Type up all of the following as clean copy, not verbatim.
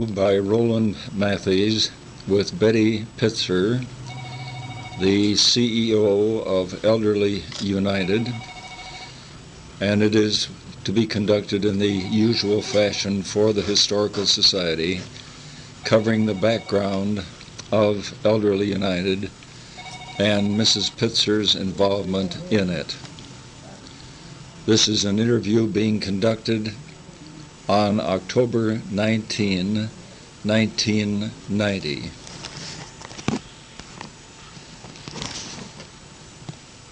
By Roland Matthies with Betty Pitzer, the CEO of Elderly United, and it is to be conducted in the usual fashion for the Historical Society, covering the background of Elderly United and Mrs. Pitzer's involvement in it. This is an interview being conducted on October 19, 1990.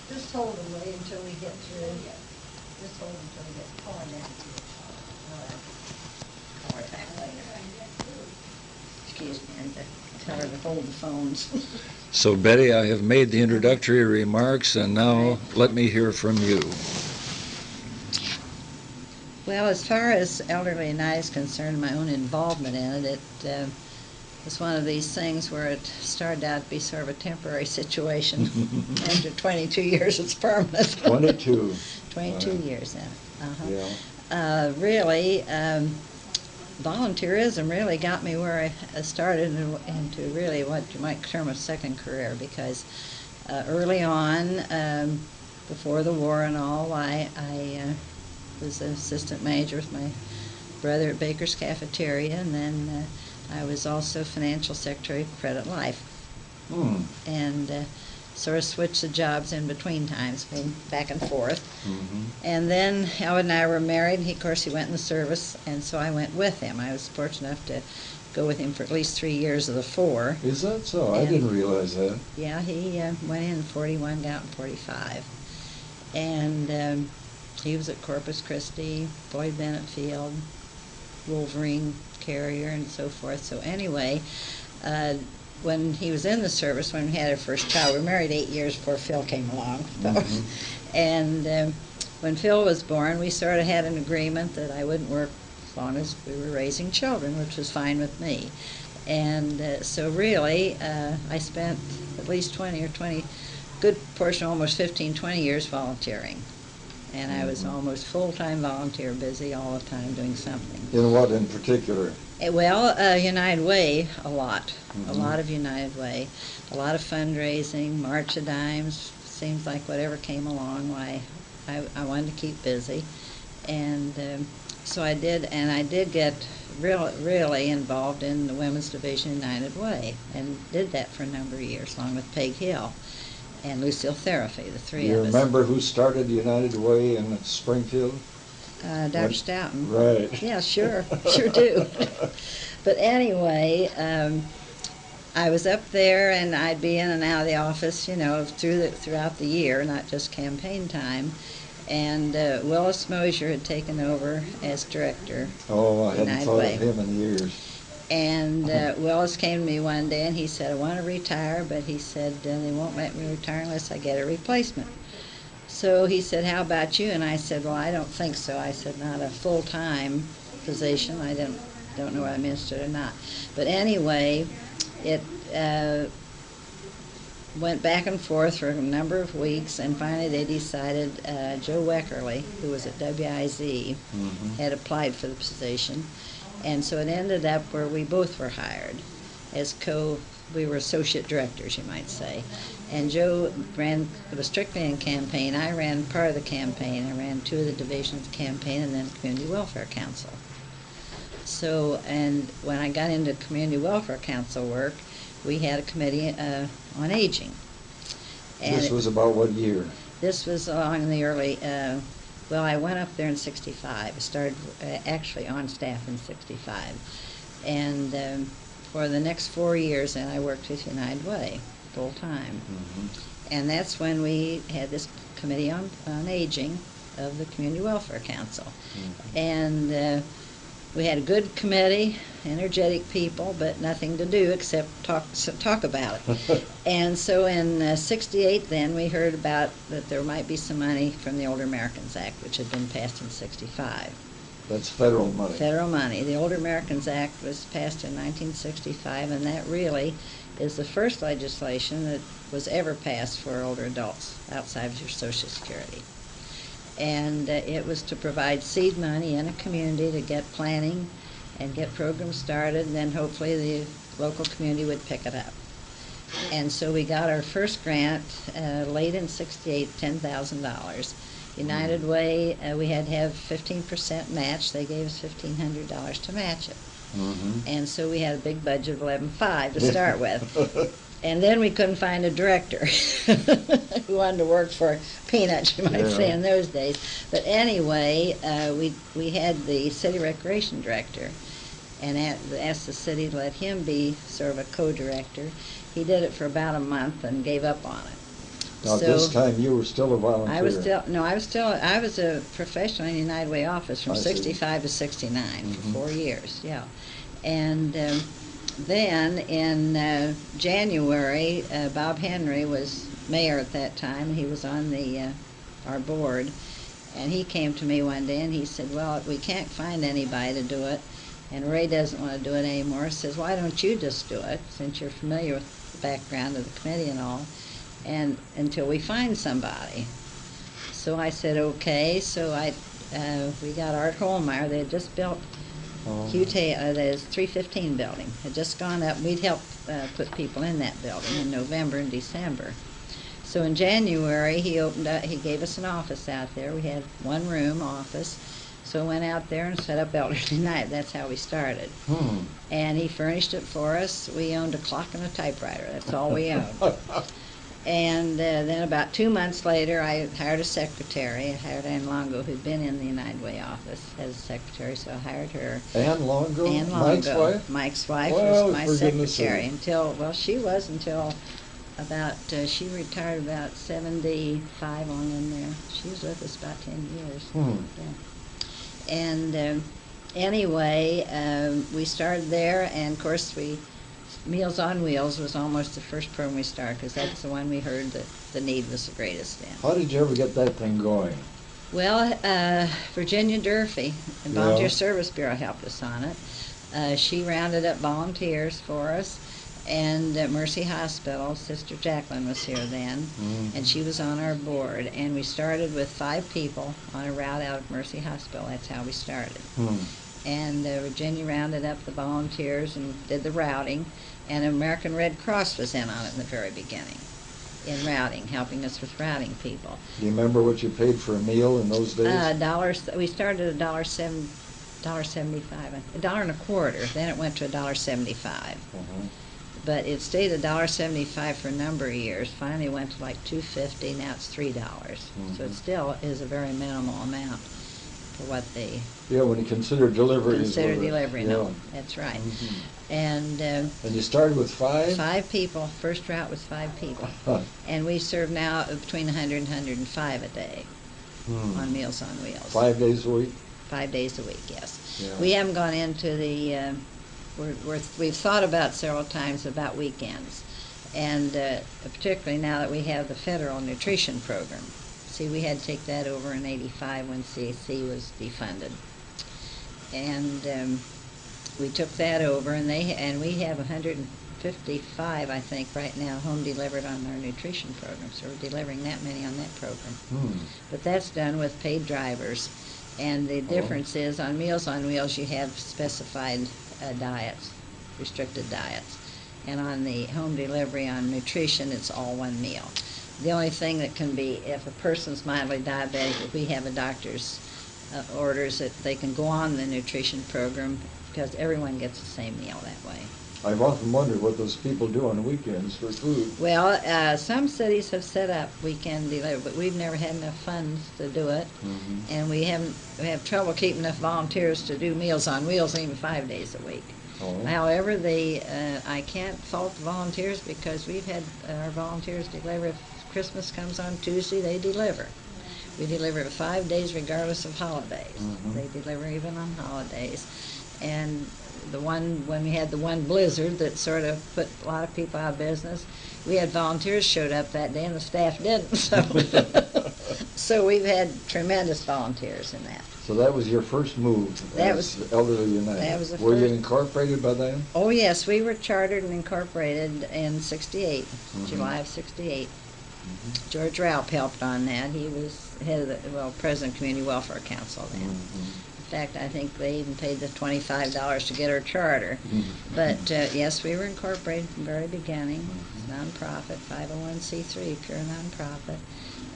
Just hold them, Ray, until we get through. Just hold them until we get far down. Call her back later. Excuse me, and tell her to hold the phones. So Betty, I have made the introductory remarks, and now let me hear from you. Well, as far as Elderly United is concerned, my own involvement in it, was one of these things where it started out to be sort of a temporary situation. After 22 years, it's permanent. 22. 22 years now. Yeah. Really, volunteerism really got me where I started into really what you might term a second career, because early on, before the war and all, I was an assistant manager with my brother at Baker's Cafeteria, and then I was also financial secretary of Credit Life. And sort of switched the jobs in between times, being back and forth. And then Howard and I were married, and he, of course, he went in the service, and so I went with him. I was fortunate enough to go with him for at least 3 years of the 4. Is that so? I didn't realize that. Yeah, he went in 41, got out in 45. And he was at Corpus Christi, Boyd Bennett Field, Wolverine Carrier, and so forth. So anyway, when he was in the service, when we had our first child, we were married 8 years before Phil came along. And when Phil was born, we sort of had an agreement that I wouldn't work as long as we were raising children, which was fine with me. And so really, I spent at least 20, good portion, almost 15, 20 years volunteering. And I was almost full-time volunteer, busy all the time doing something. In what in particular? Well, United Way, a lot. A lot of United Way. A lot of fundraising, March of Dimes, seems like whatever came along, why I wanted to keep busy. And so I did, and I did get really involved in the Women's Division United Way, and did that for a number of years, along with Peg Hill and Lucille Therapy, the three of us. You remember who started United Way in Springfield? Dr. Stoughton. Right. Yeah, sure. Sure do. But anyway, I was up there, and I'd be in and out of the office, you know, throughout the year, not just campaign time. And Willis Mosier had taken over as director. Oh, I hadn't United thought Way. of him in years. And Willis came to me one day, and he said, I want to retire, but he said, they won't let me retire unless I get a replacement. So he said, how about you? And I said, well, I don't think so. I said, not a full-time position. I don't know whether I'm interested or not. But anyway, it went back and forth for a number of weeks, and finally they decided Joe Weckerly, who was at WIZ, had applied for the position. And so it ended up where we both were hired as we were associate directors, you might say. And Joe was strictly in campaign. I ran part of the campaign. I ran 2 of the divisions of the campaign, and then Community Welfare Council. So, and when I got into Community Welfare Council work, we had a committee on aging. And This was about what year? This was along in the early, well, I went up there in 65. I started actually on staff in 65. And for the next 4 years, then I worked with United Way full time. And that's when we had this committee on aging of the Community Welfare Council. And we had a good committee, energetic people, but nothing to do except talk about it. And so in 68 then, we heard about that there might be some money from the Older Americans Act, which had been passed in 65. That's federal money. Federal money. The Older Americans Act was passed in 1965, and that really is the first legislation that was ever passed for older adults outside of your Social Security. And it was to provide seed money in a community to get planning and get programs started, and then hopefully the local community would pick it up. And so we got our first grant late in '68, $10,000. United Way, we had to have 15% match. They gave us $1,500 to match it. And so we had a big budget of 11.5 to start with. And then we couldn't find a director who wanted to work for peanuts, you might say, in those days. But anyway, we had the city recreation director and asked the city to let him be sort of a co-director. He did it for about a month and gave up on it. Now, at this time, you were still a volunteer. I was a professional in the United Way office from '65 to '69 for 4 years, yeah. And then in January, Bob Henry was mayor at that time. He was on our board, and he came to me one day and he said, well, we can't find anybody to do it, and Ray doesn't want to do it anymore. He says, why don't you just do it, since you're familiar with the background of the committee and all, and until we find somebody. So I said, okay. So we got Art Holmeyer. They had just built the 315 building. Had just gone up. We'd helped put people in that building in November and December. So in January, he gave us an office out there. We had one room office. So I went out there and set up Elderly Night. That's how we started. And he furnished it for us. We owned a clock and a typewriter. That's all we owned. And then about 2 months later, I hired a secretary. I hired Ann Longo, who'd been in the United Way office as a secretary, so I hired her. Ann Longo? Ann Longo. Mike's wife? Mike's wife Well, was my secretary until, well, she was until about, she retired about 75 on in there. She was with us about 10 years. Yeah. And anyway, we started there, and of course Meals on Wheels was almost the first program we started, because that's the one we heard that the need was the greatest in. How did you ever get that thing going? Well, Virginia Durfee, the Volunteer Service Bureau, helped us on it. She rounded up volunteers for us, and at Mercy Hospital, Sister Jacqueline was here then, and she was on our board, and we started with 5 people on a route out of Mercy Hospital. That's how we started. And Virginia rounded up the volunteers and did the routing, and American Red Cross was in on it in the very beginning, in routing, helping us with routing people. Do you remember what you paid for a meal in those days? We started at $1.75, $1.25. Then it went to $1.75. But it stayed at $1.75 for a number of years. Finally went to like $2.50. Now it's $3. So it still is a very minimal amount for what they when you consider delivery. No, that's right. And you started with 5? 5 people. First route was 5 people. And we serve now between 100 and 105 a day on Meals on Wheels. 5 days a week? 5 days a week, yes. Yeah. We haven't gone into the, we've thought about several times about weekends. And particularly now that we have the federal nutrition program. See, we had to take that over in '85 when CAC was defunded. And we took that over, and we have 155, I think, right now, home delivered on our nutrition program. So we're delivering that many on that program. But that's done with paid drivers. And the difference is on Meals on Wheels, you have specified diets, restricted diets. And on the home delivery on nutrition, it's all one meal. The only thing that can be, if a person's mildly diabetic, if we have a doctor's orders that they can go on the nutrition program, because everyone gets the same meal that way. I've often wondered what those people do on weekends for food. Well, some cities have set up weekend delivery, but we've never had enough funds to do it, and we have trouble keeping enough volunteers to do Meals on Wheels even 5 days a week. However, I can't fault the volunteers, because we've had our volunteers deliver. If Christmas comes on Tuesday, they deliver. We deliver 5 days regardless of holidays. They deliver even on holidays. And when we had the one blizzard that sort of put a lot of people out of business, we had volunteers showed up that day and the staff didn't. So we've had tremendous volunteers in that. So that was your first move as Elderly United. That was the Were you incorporated by then? Oh yes, we were chartered and incorporated in '68, July of '68. George Raup helped on that. He was head of the, president of Community Welfare Council then. fact, I think they even paid the $25 to get our charter. But yes, we were incorporated from the very beginning. It's nonprofit, 501c3, pure nonprofit.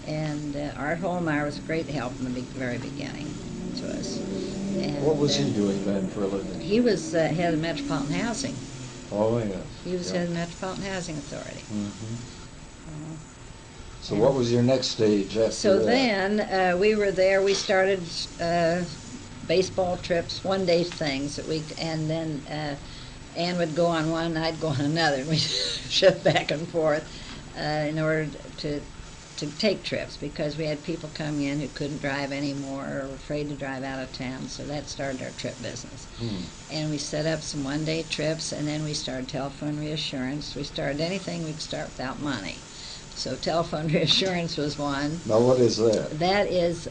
And Art Holmeyer was a great help in the very beginning to us. And, What was he doing then for a living? He was head of Metropolitan Housing. Oh, yes. He was head of the Metropolitan Housing Authority. So what was your next stage after So that? then we were there. We started baseball trips, one-day things that we, and then Ann would go on one, I'd go on another, and we'd shift back and forth in order to take trips, because we had people coming in who couldn't drive anymore or were afraid to drive out of town, so that started our trip business. And we set up some one-day trips, and then we started telephone reassurance. We started anything we could start without money. So telephone reassurance was one. Now what is that? That is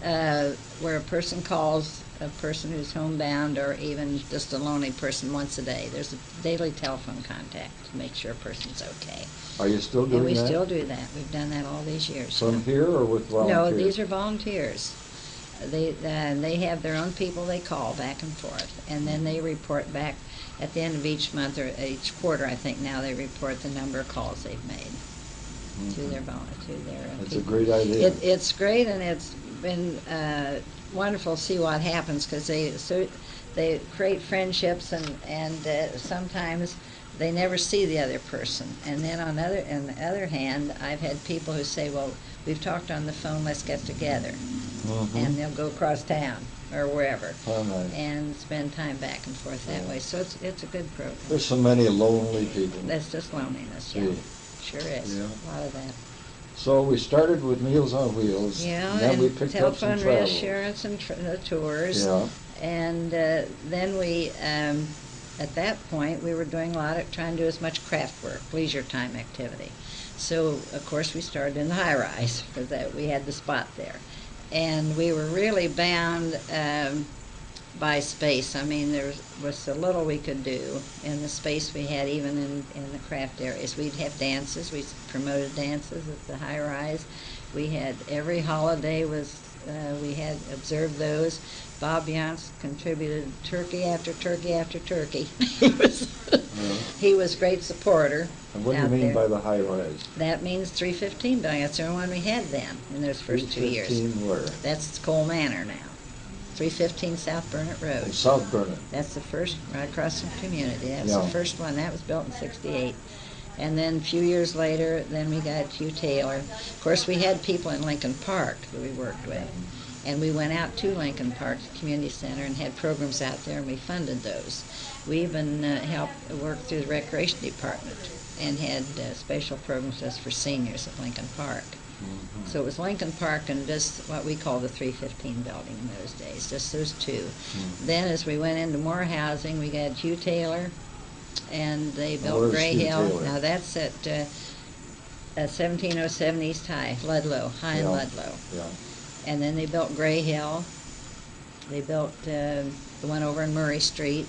where a person calls a person who's homebound or even just a lonely person once a day. There's a daily telephone contact to make sure a person's okay. Are you still doing And we that? still do that. We've done that all these years. From here or with volunteers? No, these are volunteers. They have their own people they call back and forth, and then they report back at the end of each month or each quarter. I think now they report the number of calls they've made to their That's people. a great idea. It's great, and it's been wonderful to see what happens, because they create friendships, and sometimes they never see the other person. And then on the other hand, I've had people who say, well, we've talked on the phone, let's get together. And they'll go across town or wherever and spend time back and forth that way. So it's a good program. There's so many lonely people. That's just loneliness, yeah. Sure is. Yeah. A lot of that. So we started with Meals on Wheels. Yeah, and then we picked up some telephone travel. reassurance and tours. Yeah. And then we, at that point, we were doing a lot of trying to do as much craft work, leisure time activity. So, of course, we started in the high-rise, because that we had the spot there. And we were really bound by space. I mean, there was so little we could do in the space we had, even in the craft areas. We'd have dances. We promoted dances at the high-rise. We had every holiday we had observed those. Bob Yance contributed turkey after turkey after turkey. He was a great supporter. And what do you mean by the high rise? That means 315 building. That's the only one we had then in those first 2 years. 315 where? That's Cole Manor now. 315 South Burnett Road. Oh, South Burnett. That's the first, right across the community. That was Yeah. the first one. That was built in '68. And then a few years later, then we got Hugh Taylor. Of course, we had people in Lincoln Park that we worked with. And we went out to Lincoln Park Community Center and had programs out there, and we funded those. We even helped work through the Recreation Department and had special programs just for seniors at Lincoln Park. So it was Lincoln Park and just what we call the 315 building in those days, just those two. Then as we went into more housing, we got Hugh Taylor, and they built Where's Gray Hugh Hill. Taylor? Now that's at 1707 East High, Ludlow, in Ludlow. Yeah. And then they built Gray Hill. They built the one over in Murray Street.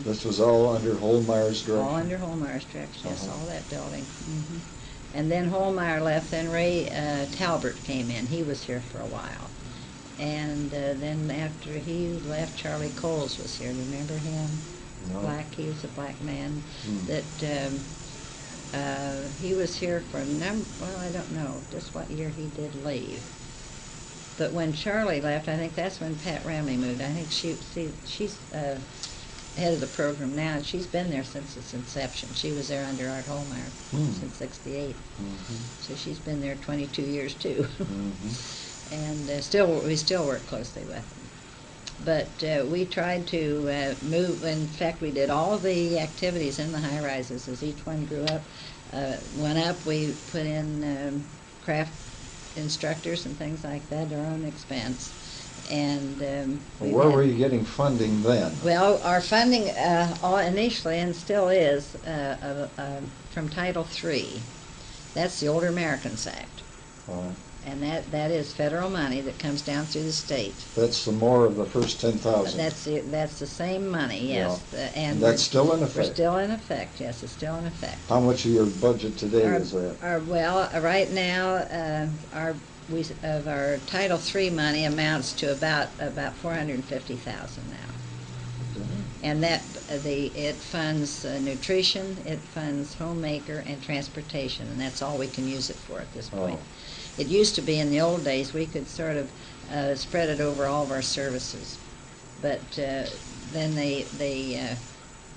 This was all under Holmeyer's direction? All under Holmeyer's direction, yes, all that building. And then Holmeyer left, then Ray Talbert came in. He was here for a while. And then after he left, Charlie Coles was here. Do you remember him? No. He was a black man that he was here for a number, well, I don't know just what year he did leave. But when Charlie left, I think that's when Pat Ramley moved. I think she's head of the program now, and she's been there since its inception. She was there under Art Holmeyer since '68. So she's been there 22 years too. And we still work closely with them. But we tried to move. In fact, we did all the activities in the high rises as each one grew up. Went up, we put in craft instructors and things like that at our own expense. And where were you getting funding then? Well, our funding initially, and still is, from Title III. That's the Older Americans Act. And that is federal money that comes down through the state. That's some more of the first 10,000. That's the same money, yes. Yeah. And that's still in effect? We're still in effect, yes, it's still in effect. How much of your budget today is that? Well, right now, our of our Title III money amounts to about $450,000 now. And it funds nutrition, it funds homemaker and transportation, and that's all we can use it for at this point. It used to be in the old days we could sort of spread it over all of our services, but then they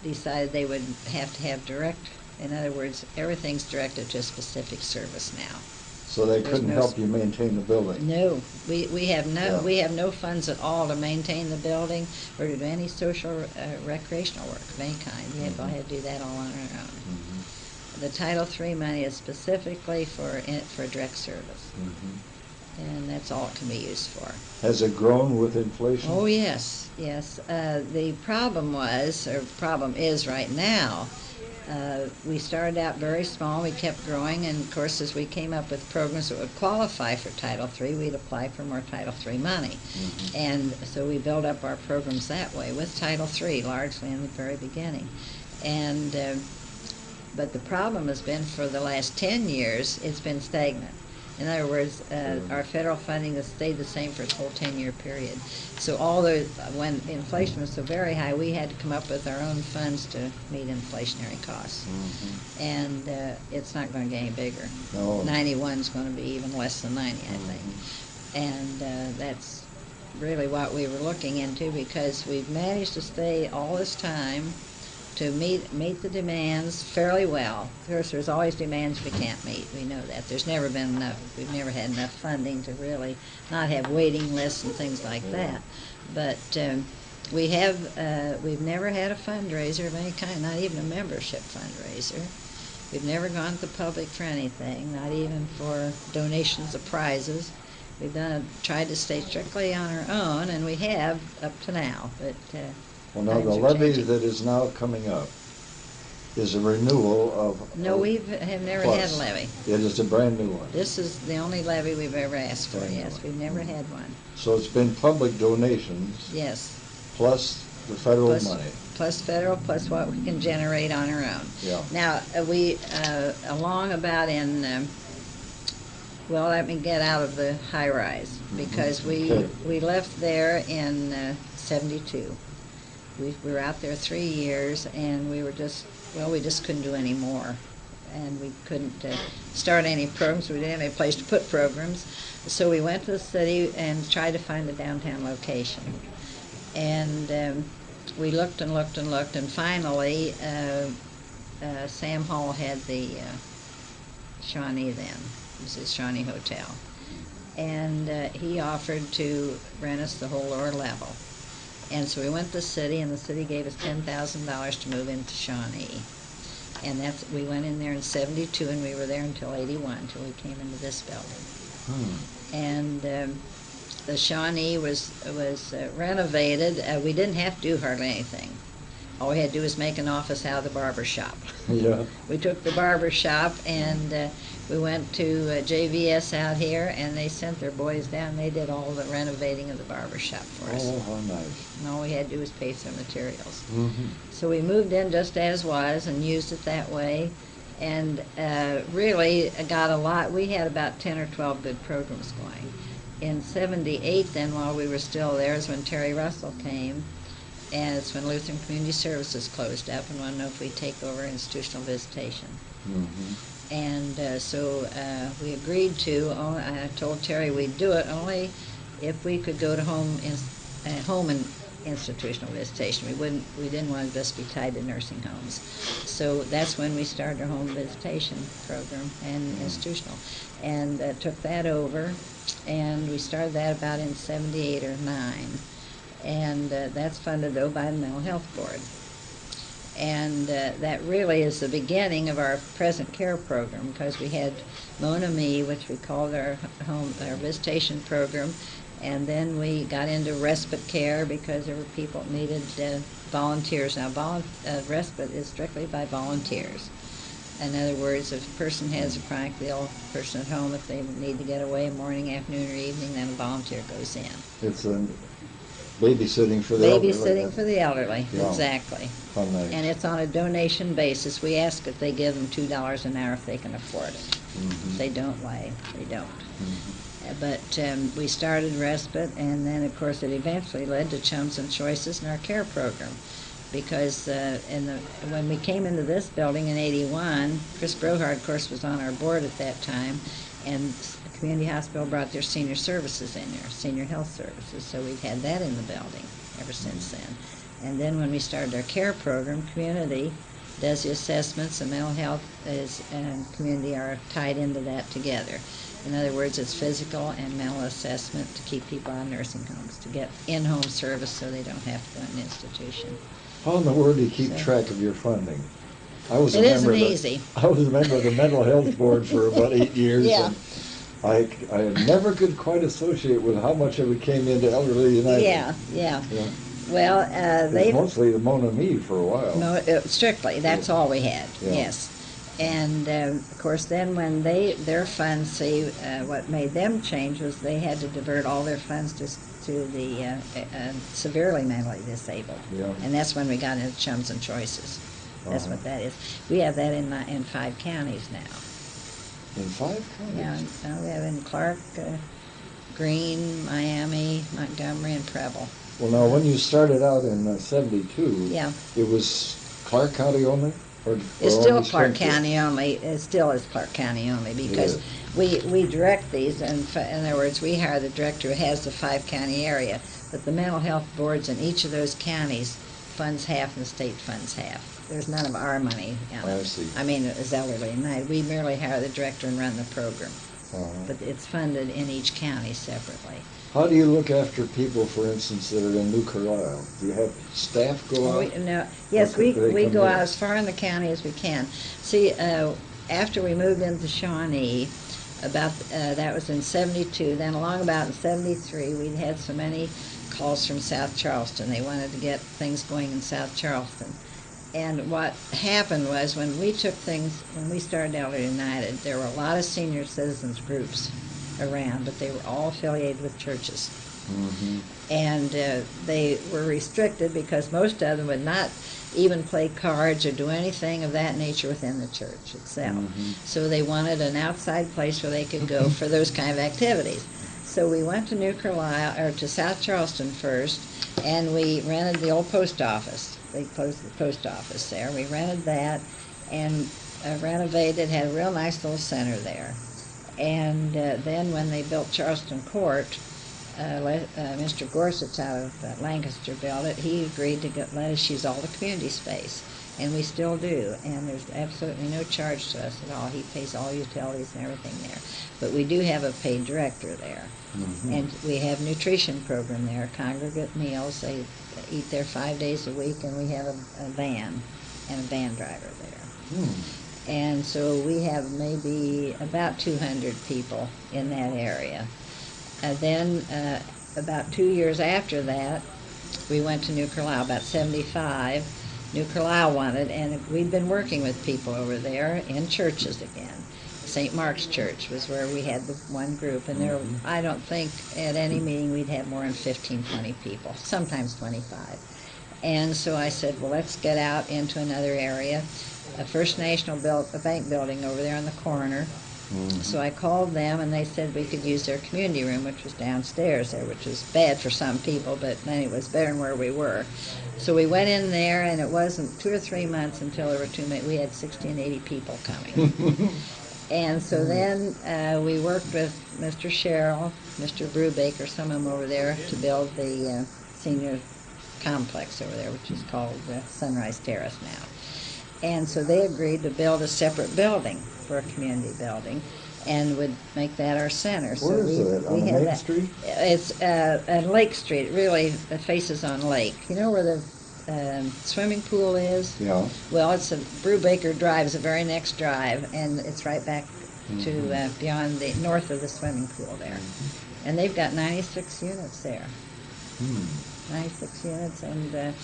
decided they would have to have direct. In other words, everything's directed to a specific service now. So they couldn't help you maintain the building? No, we have no funds at all to maintain the building or to do any social recreational work of any kind. We have to do that all on our own. The Title III money is specifically for direct service, and that's all it can be used for. Has it grown with inflation? Oh yes, yes. The problem is right now. We started out very small, we kept growing, and of course as we came up with programs that would qualify for Title III, we'd apply for more Title III money. And so we built up our programs that way with Title III, largely in the very beginning. And but the problem has been for the last 10 years, it's been stagnant. In other words, our federal funding has stayed the same for its whole 10-year period. So when inflation was so very high, we had to come up with our own funds to meet inflationary costs. And it's not going to get any bigger. No. 91 is going to be even less than 90, I think. And that's really what we were looking into, because we've managed to stay all this time to meet the demands fairly well. Of course, there's always demands we can't meet. We know that. There's never been enough. We've never had enough funding to really not have waiting lists and things like that. But we've never had a fundraiser of any kind, not even a membership fundraiser. We've never gone to the public for anything, not even for donations of prizes. We've tried to stay strictly on our own, and we have up to now. But well, now the levy that is now coming up is a renewal of... No, we have never had a levy. It is a brand new one. This is the only levy we've ever asked for, yes. We've never had one. So it's been public donations. Yes. Plus the federal money. Plus federal, plus what we can generate on our own. Yeah. Now, we, along about in... well, let me get out of the high-rise, because we left there in 72. We were out there 3 years, and we just couldn't do any more. And we couldn't start any programs. We didn't have any place to put programs. So we went to the city and tried to find a downtown location. And we looked and looked and looked, and finally Sam Hall had the Shawnee then. It was his Shawnee Hotel. And he offered to rent us the whole lower level. And so we went to the city, and the city gave us $10,000 to move into Shawnee. And we went in there in 72, and we were there until 81, until we came into this building. And the Shawnee was renovated. We didn't have to do hardly anything. All we had to do was make an office out of the barber shop. Yeah. We took the barber shop, and we went to JVS out here, and they sent their boys down. They did all the renovating of the barber shop for us. Oh, how nice. And all we had to do was pay for materials. So we moved in just as was and used it that way, and really got a lot. We had about 10 or 12 good programs going. In 78 then, while we were still there, is when Terry Russell came, and it's when Lutheran Community Services closed up and wanted to know if we'd take over institutional visitation. And so we agreed to. I told Terry we'd do it only if we could go to home and institutional visitation. We didn't want to just be tied to nursing homes. So that's when we started our home visitation program and institutional, and took that over. And we started that about in 78 or 9. And that's funded, though, by the Mental Health Board. And that really is the beginning of our present care program, because we had Mona Me, which we called our visitation program, and then we got into respite care because there were people that needed volunteers. Now, respite is strictly by volunteers. In other words, if a person has a chronically ill person at home, if they need to get away morning, afternoon, or evening, then a volunteer goes in. It's a babysitting for the elderly. Babysitting for the elderly, Yeah. Exactly. How nice. And it's on a donation basis. We ask that they give them $2 an hour if they can afford it. If they don't, why they don't. But we started respite, and then of course it eventually led to Chums and Choices in our care program. Because when we came into this building in '81, Chris Brohard, of course, was on our board at that time, and the community hospital brought their senior services in there, senior health services. So we've had that in the building ever since then. And then when we started our care program, community does the assessments, and mental health and community are tied into that together. In other words, it's physical and mental assessment to keep people out of nursing homes, to get in-home service so they don't have to go in an institution. How in the world do you keep track of your funding? It isn't easy. I was a member of the mental health board for about 8 years. Yeah. And I never could quite associate with how much of it came into Elderly United. Yeah. Well, they mostly the Mon Ami for a while. No, strictly. That's all we had. Yeah. Yes. And of course, then when their funds, see, what made them change was they had to divert all their funds to the severely mentally disabled. Yeah. And that's when we got into Chums and Choices. That's what that is. We have that in 5 counties now. In 5 counties? Yeah, we have in Clark, Greene, Miami, Montgomery, and Preble. Well, now, when you started out in '72, it was Clark County only? It's still Clark County only. It still is Clark County only because we direct these, and in other words, we hire the director who has the 5-county area, but the mental health boards in each of those counties funds half and the state funds half. There's none of our money on it. I see. I mean, as Elderly United, we merely hire the director and run the program, but it's funded in each county separately. How do you look after people, for instance, that are in New Carlisle? Do you have staff go out? Yes, we go out as far in the county as we can. See, after we moved into Shawnee, that was in '72, then along about in '73, we'd had so many calls from South Charleston. They wanted to get things going in South Charleston. And what happened was when we started Elderly United, there were a lot of senior citizens groups around, but they were all affiliated with churches. Mm-hmm. And they were restricted because most of them would not even play cards or do anything of that nature within the church itself. Mm-hmm. So they wanted an outside place where they could go for those kind of activities. So we went to New Carlisle, or to South Charleston first, and we rented the old post office. They closed the post office there. We rented that and renovated, had a real nice little center there. And then when they built Charleston Court, Mr. Gorsuch out of Lancaster built it. He agreed to let us use all the community space, and we still do. And there's absolutely no charge to us at all. He pays all utilities and everything there. But we do have a paid director there. Mm-hmm. And we have nutrition program there, congregate meals. They eat there 5 days a week, and we have a van and a van driver there. Hmm. And so we have maybe about 200 people in that area. Then about 2 years after that, we went to New Carlisle, about '75. New Carlisle wanted, and we'd been working with people over there in churches again. St. Mark's Church was where we had the one group, and there, I don't think at any meeting we'd have more than 15, 20 people, sometimes 25. And so I said, well, let's get out into another area. First National built a bank building over there on the corner. Mm-hmm. So I called them, and they said we could use their community room, which was downstairs there, which was bad for some people, but then it was better than where we were. So we went in there, and it wasn't 2 or 3 months until there were too many. We had 60 and 80 people coming. And so then we worked with Mr. Sherrill, Mr. Brubaker, some of them over there, to build the senior complex over there, which is called Sunrise Terrace now. And so they agreed to build a separate building for a community building and would make that our center. Where is that? On Main Street? It's on Lake Street. It really faces on Lake. You know where the swimming pool is? Yeah. Well, it's Brubaker Drive is the very next drive, and it's right back to beyond the north of the swimming pool there. Mm-hmm. And they've got 96 units there. 96 units and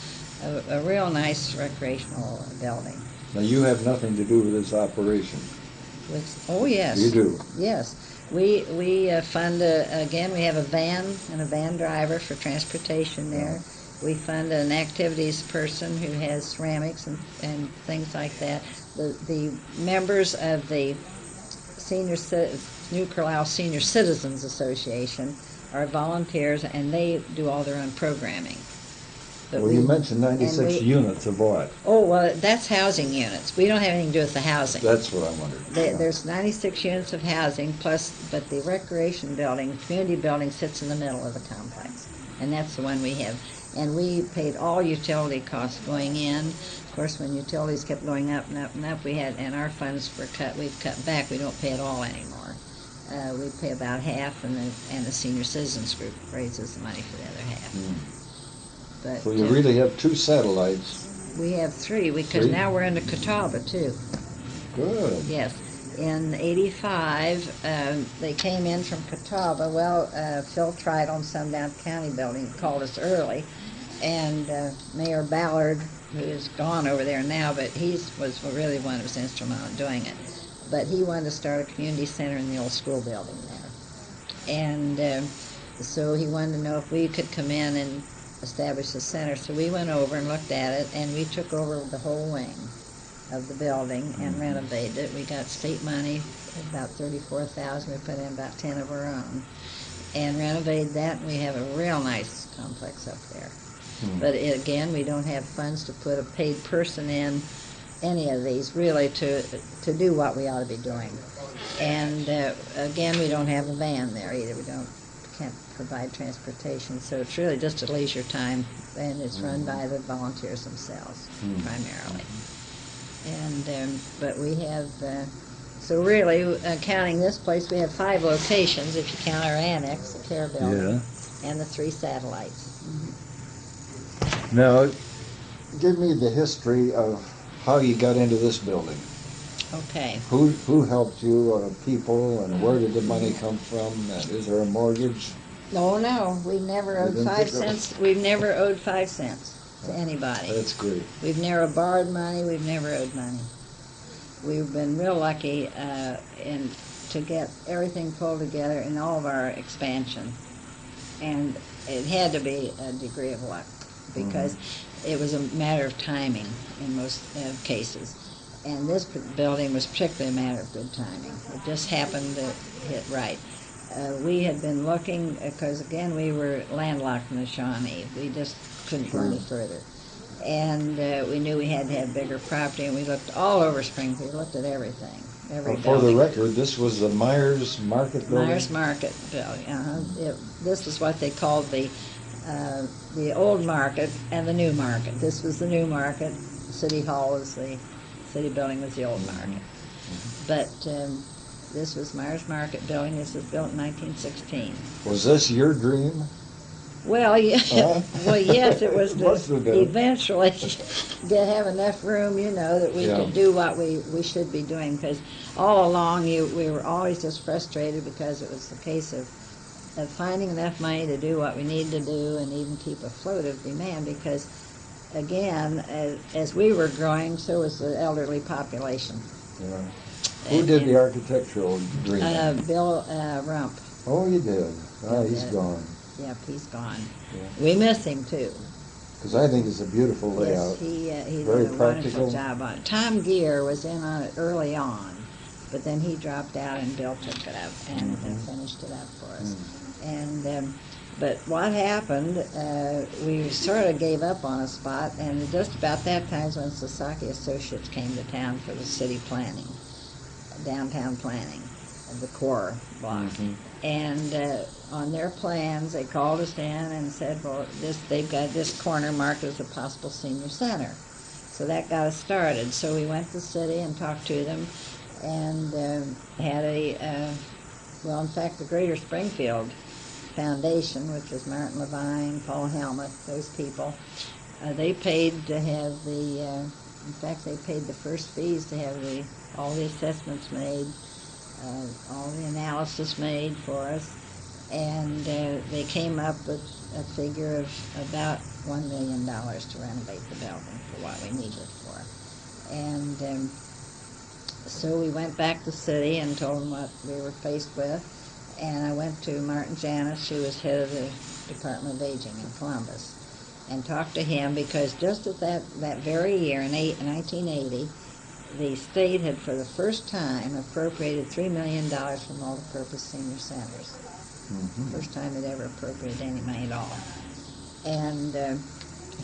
a real nice recreational building. Now you have nothing to do with this operation. Oh yes. You do? Yes. We fund, again, we have a van and a van driver for transportation there. We fund an activities person who has ceramics and things like that. The members of the New Carlisle Senior Citizens Association are volunteers, and they do all their own programming. But Well, you mentioned 96 units of what? Oh, well, that's housing units. We don't have anything to do with the housing. That's what I wondered. There's 96 units of housing, but the recreation building, community building, sits in the middle of the complex, and that's the one we have. And we paid all utility costs going in. Of course, when utilities kept going up and up and up, and our funds were cut. We've cut back. We don't pay it all anymore. We pay about half, and the Senior Citizens Group raises the money for the other half. But, so you really have two satellites. We have three, because now we're into Catawba, too. Good. Yes. In '85, they came in from Catawba. Well, Phil Triton on Sundown County building called us early, and Mayor Ballard, who is gone over there now, but he was really one who was instrumental in doing it. But he wanted to start a community center in the old school building there. And so he wanted to know if we could come in and establish a center. So we went over and looked at it, and we took over the whole wing of the building and renovated it. We got state money, about $34,000. We put in about 10 of our own, and renovated that. And we have a real nice complex up there. But again, we don't have funds to put a paid person in any of these, really, to do what we ought to be doing. And again, we don't have a van there either. Can't provide transportation, so it's really just a leisure time, and it's run by the volunteers themselves primarily. And but we have, so really, counting this place, we have 5 locations if you count our annex, the care building, and the 3 satellites. Now, give me the history of how you got into this building. Okay. Who helped you, people, and where did the money come from? And is there a mortgage? No, we've never owed 5 cents. We've never owed 5 cents to anybody. That's great. We've never borrowed money. We've never owed money. We've been real lucky to get everything pulled together in all of our expansion, and it had to be a degree of luck, because it was a matter of timing in most cases. And this building was particularly a matter of good timing. It just happened to hit right. We had been looking, because again, we were landlocked in the Shawnee. We just couldn't go any further. And we knew we had to have bigger property, and we looked all over Springfield. We looked at everything, every For building. the record, this was the Myers Market building? Myers Market building, this is what they called the old market and the new market. This was the new market. City Hall was the city building, was the old market. But this was Myers Market building. This was built in 1916. Was this your dream? Well, yeah. Well, yes, it was Must have been. eventually to have enough room, that we could do what we should be doing. Because all along, we were always just frustrated, because it was the case of finding enough money to do what we needed to do and even keep afloat of demand. Because again, as we were growing, so was the elderly population. Yeah. Who did the architectural dream? Bill Rump. Oh, you did. Oh, he's gone. Yep, he's gone. Yeah. We miss him too. Because I think it's a beautiful layout. Yes, he Very did a practical. wonderful job on it. Tom Gear was in on it early on, but then he dropped out, and Bill took it up and finished it up for us. And but what happened, we sort of gave up on a spot, and just about that time is when Sasaki Associates came to town for the city planning, downtown planning of the core block. And on their plans, they called us in and said, well, they've got this corner marked as a possible senior center. So that got us started. So we went to the city and talked to them, and had in fact, the Greater Springfield Foundation, which was Martin Levine, Paul Helmuth, those people, they paid to have in fact, they paid the first fees to have all the assessments made, all the analysis made for us, and they came up with a figure of about $1 million to renovate the building for what we needed it for. And so we went back to the city and told them what we were faced with, and I went to Martin Janis, who was head of the Department of Aging in Columbus, and talked to him, because just at that very year, in 1980, the state had for the first time appropriated $3 million for multipurpose senior centers. First time it ever appropriated any money at all. And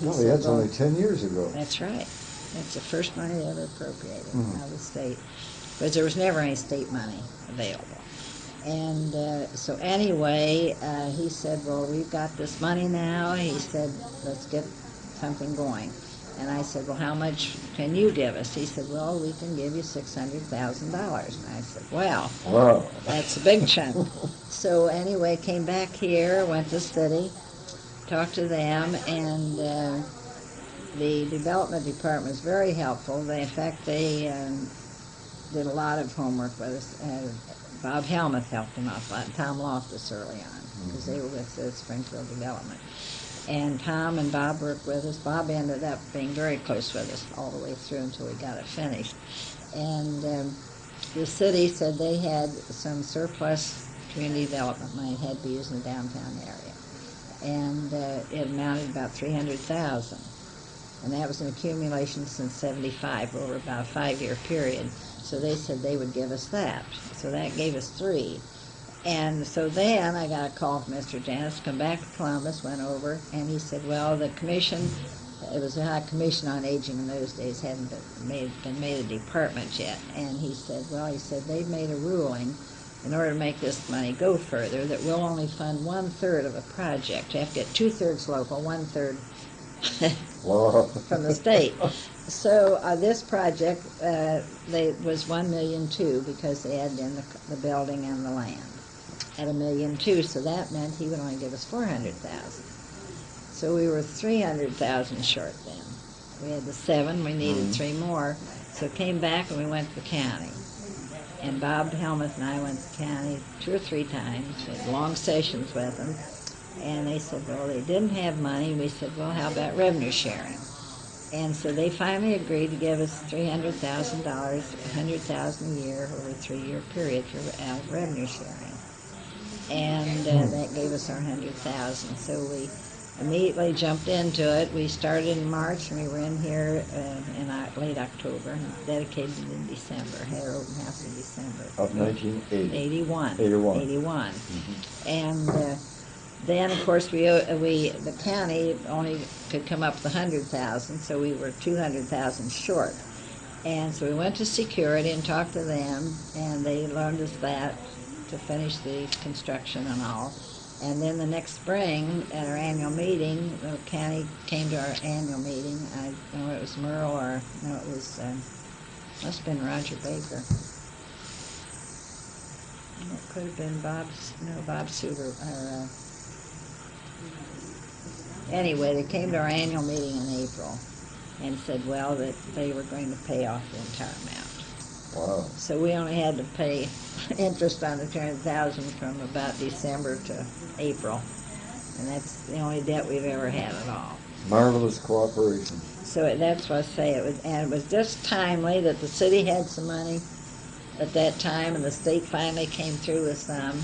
he said, that's only 10 years ago. That's right. That's the first money ever appropriated out of the state, because there was never any state money available. And so anyway, he said, well, we've got this money now. He said, let's get something going. And I said, well, how much can you give us? He said, well, we can give you $600,000. And I said, well, wow, that's a big chunk. So anyway, came back here, went to the city, talked to them, and the development department was very helpful. In fact, they did a lot of homework with us. Bob Helmuth helped them out, Tom Loftus early on, because they were with the Springfield Development. And Tom and Bob worked with us. Bob ended up being very close with us all the way through until we got it finished. And the city said they had some surplus community development money had to be used in the downtown area. And it amounted about $300,000. And that was an accumulation since '75 over about a 5-year period. So they said they would give us that. So that gave us 3. And so then I got a call from Mr. Janus, come back to Columbus, went over, and he said, well, the commission, it was a high commission on aging in those days, hadn't been made a department yet. And he said, well, they've made a ruling in order to make this money go further that we'll only fund 1/3 of a project. You have to get 2/3 local, 1/3 from the state. So this project was $1.2 million because they had in the building and the land at $1.2 million. So that meant he would only give us $400,000. So we were $300,000 short then. We had the 7, we needed 3 more. So came back and we went to the county. And Bob Helmuth and I went to the county 2 or 3 times. We had long sessions with them. And they said, well, they didn't have money. We said, well, how about revenue sharing? And so they finally agreed to give us $300,000, $100,000 a year over a 3-year period for revenue sharing. And that gave us our $100,000. So we immediately jumped into it. We started in March, and we were in here in late October, and dedicated in December. Had our open house in December of 1980. 81. 81. And then, of course, the county only could come up with $100,000, so we were $200,000 short. And so we went to Security and talked to them, and they loaned us that to finish the construction and all. And then the next spring, at our annual meeting, the county came to our annual meeting. I don't know if it was Merle or, no, it was, must have been Roger Baker. It could have been Bob Suter. Anyway, they came to our annual meeting in April and said, well, that they were going to pay off the entire amount. Wow. So we only had to pay interest on the $200,000 from about December to April. And that's the only debt we've ever had at all. Marvelous cooperation. So that's what I say. It was just timely that the city had some money at that time, and the state finally came through with some.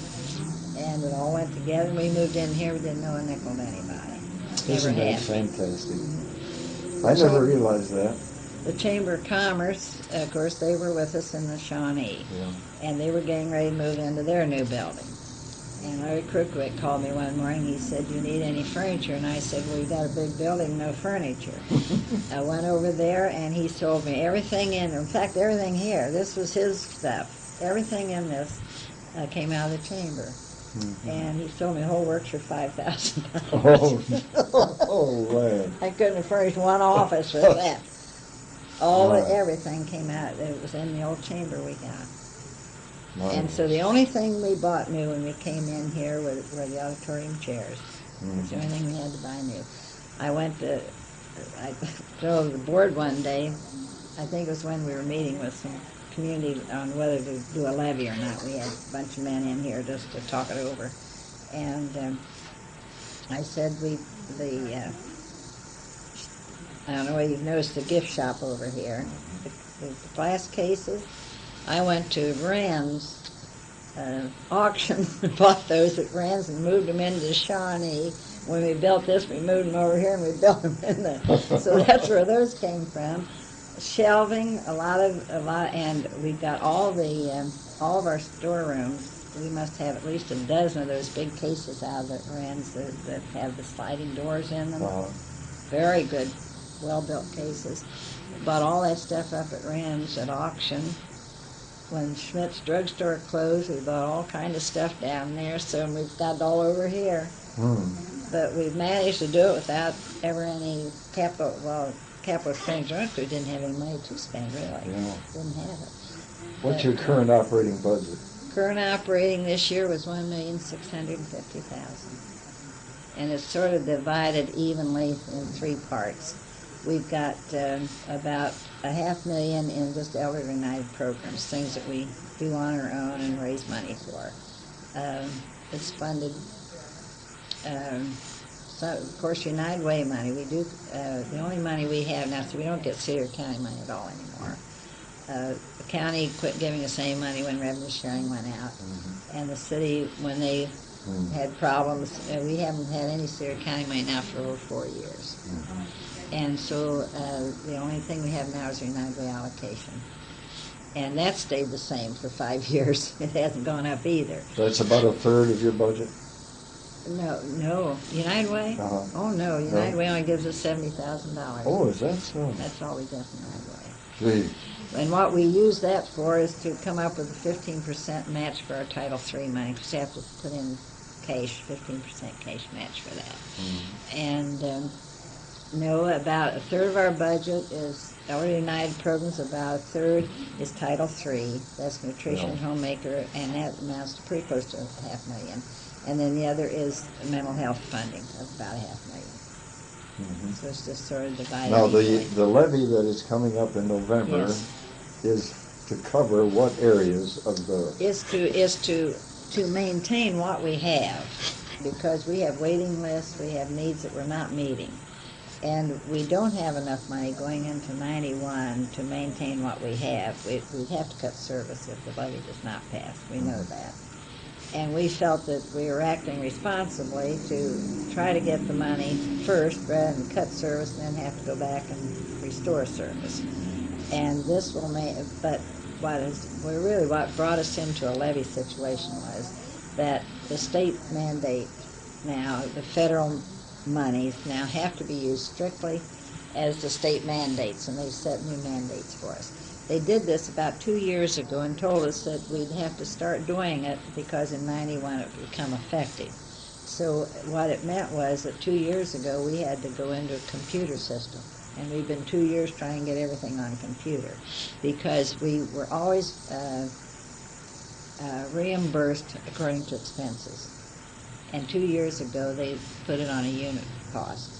And it all went together, and we moved in here. We didn't know a nickel to anybody. Isn't that fantastic? I never realized that. The Chamber of Commerce, of course, they were with us in the Shawnee. Yeah. And they were getting ready to move into their new building. And Larry Crookwick called me one morning. He said, do you need any furniture? And I said, well, we got a big building, no furniture. I went over there, and he sold me everything in fact, everything here. This was his stuff. Everything in this came out of the chamber. Mm-hmm. And he sold me a whole works for $5,000. Oh, man. I couldn't have furnished one office with that. Everything came out. It was in the old chamber we got. Wow. And so the only thing we bought new when we came in here were the auditorium chairs. Mm-hmm. That's the only thing we had to buy new. I drove the board one day. I think it was when we were meeting with some community on whether to do a levy or not. We had a bunch of men in here just to talk it over. And I said I don't know whether you've noticed the gift shop over here. The glass cases. I went to Rand's auction and bought those at Rand's and moved them into the Shawnee. When we built this, we moved them over here and we built them in the... So that's where those came from. shelving, a lot, and we've got all of our storerooms. We must have at least a dozen of those big cases out of the Rens that have the sliding doors in them. Very good, well-built cases. Bought all that stuff up at Rens at auction. When Schmidt's drugstore closed, we bought all kind of stuff down there, so we've got it all over here. But we've managed to do it without ever any capital expenditure. We didn't have any money to spend, really. Yeah. Didn't have it. What's your current operating budget? Current operating this year was $1,650,000. And it's sort of divided evenly in three parts. We've got about $500,000 in just Elderly United programs, things that we do on our own and raise money for. It's funded. So, of course, United Way money. We do the only money we have now. So we don't get Cedar County money at all anymore. The county quit giving us any money when revenue sharing went out, and the city, when they had problems, we haven't had any Cedar County money now for over 4 years. And so the only thing we have now is the United Way allocation. And that stayed the same for 5 years. It hasn't gone up either. That's about a third of your budget? No. United Way? Oh, no. United Way only gives us $70,000. Oh, is that so? That's all we get from United Way. Gee. And what we use that for is to come up with a 15% match for our Title III money, because you have to put in cash, 15% cash match for that. And about a third of our budget is Elderly United programs, about a third is Title III, that's nutrition, homemaker, and that amounts to pretty close to $500,000. And then the other is mental health funding of about $500,000. So it's just sort of divided. Now, the levy that is coming up in November is to cover what areas of the... Is to maintain what we have, because we have waiting lists, we have needs that we're not meeting. And we don't have enough money going into 91 to maintain what we have. We'd have to cut service if the levy does not pass. We know that. And we felt that we were acting responsibly to try to get the money first rather than cut service and then have to go back and restore service. And this will make, but what brought us into a levy situation was that the state mandate now, the federal monies now have to be used strictly as the state mandates, and they set new mandates for us. They did this about 2 years ago and told us that we'd have to start doing it because in 91 it would become effective. So what it meant was that 2 years ago we had to go into a computer system, and we've been 2 years trying to get everything on computer because we were always reimbursed according to expenses. And 2 years ago they put it on a unit cost.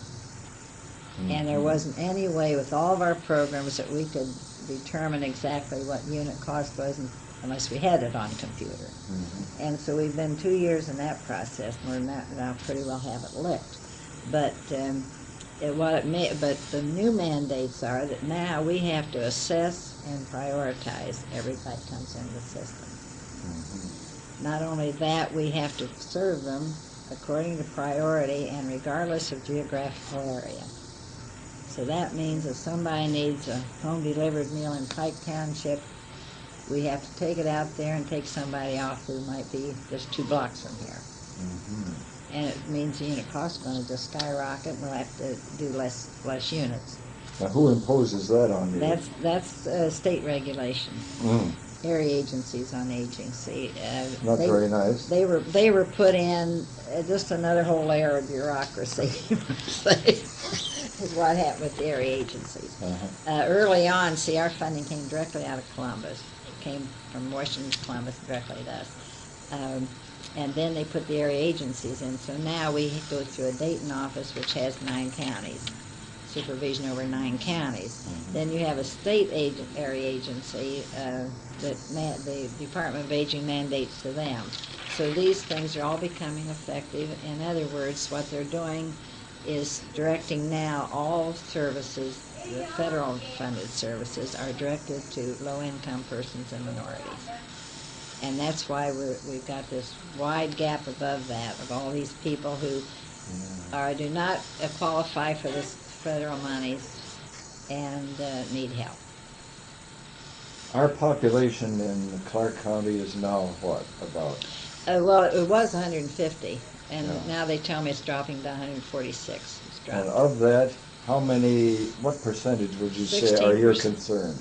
And there wasn't any way with all of our programs that we could determine exactly what unit cost was unless we had it on computer. And so we've been 2 years in that process, and we're now pretty well have it licked. But but the new mandates are that now we have to assess and prioritize everybody that comes into the system. Not only that, we have to serve them according to priority and regardless of geographical area. So that means if somebody needs a home-delivered meal in Pike Township, we have to take it out there and take somebody off who might be just 2 blocks from here. And it means the unit cost is going to just skyrocket, and we'll have to do less units. Now, who imposes that on you? That's state regulation. Area agencies on aging. See, not very nice. They were put in just another whole layer of bureaucracy. You might say. Is what happened with the area agencies. Early on, see, our funding came directly out of Columbus. It came from Washington to Columbus directly to us. And then they put the area agencies in. So now we go through a Dayton office, which has 9 counties, supervision over 9 counties. Then you have a state area agency that the Department of Aging mandates to them. So these things are all becoming effective. In other words, what they're doing is directing now all services, the federal funded services, are directed to low-income persons and minorities. And that's why we've got this wide gap above that of all these people who do not qualify for this federal monies and need help. Our population in Clark County is now what, about? Well, it was 150, and Yeah. now they tell me it's dropping to 146. It's And dropped. of that, what percentage would you say are your 16%. concern?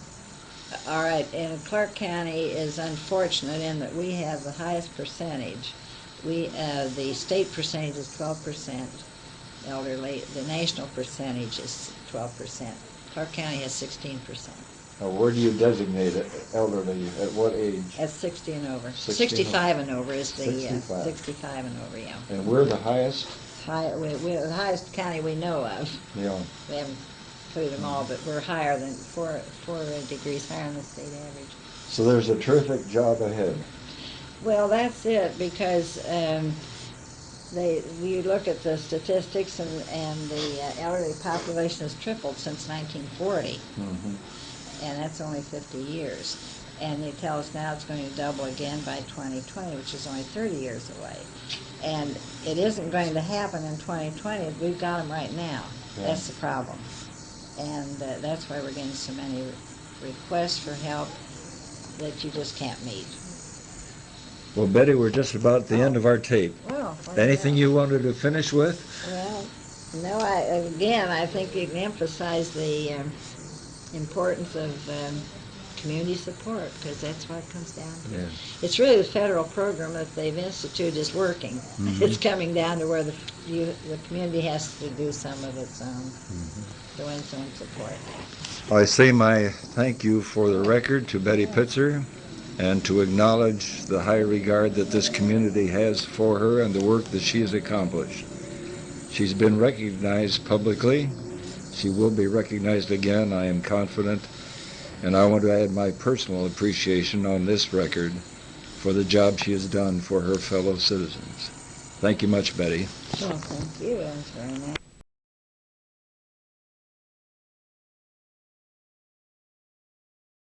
All right, and Clark County is unfortunate in that we have the highest percentage. The state percentage is 12% elderly. The national percentage is 12%. Clark County has 16%. Now, where do you designate it, elderly, at what age? At 60 and over. 60 65 and over is the 65. 65 and over, yeah. And we're the highest? We're the highest county we know of. Yeah. We haven't included them all, but we're higher than four degrees higher than the state average. So there's a terrific job ahead. Well, that's it, because you look at the statistics, and the elderly population has tripled since 1940, and that's only 50 years. And they tell us now it's going to double again by 2020, which is only 30 years away. And it isn't going to happen in 2020. We've got them right now. Yeah. That's the problem. And that's why we're getting so many requests for help that you just can't meet. Well, Betty, we're just about at the end of our tape. Well, Anything you wanted to finish with? Well, no, I think you can emphasize the importance of community support, because that's what it comes down to. Yeah. It's really the federal program that they've instituted is working. It's coming down to where the community has to do some of its own, throw in some support. I say my thank you for the record to Betty Pitzer, and to acknowledge the high regard that this community has for her and the work that she has accomplished. She's been recognized publicly. She will be recognized again, I am confident, and I want to add my personal appreciation on this record for the job she has done for her fellow citizens. Thank you much, Betty. Well, thank you. That was very nice.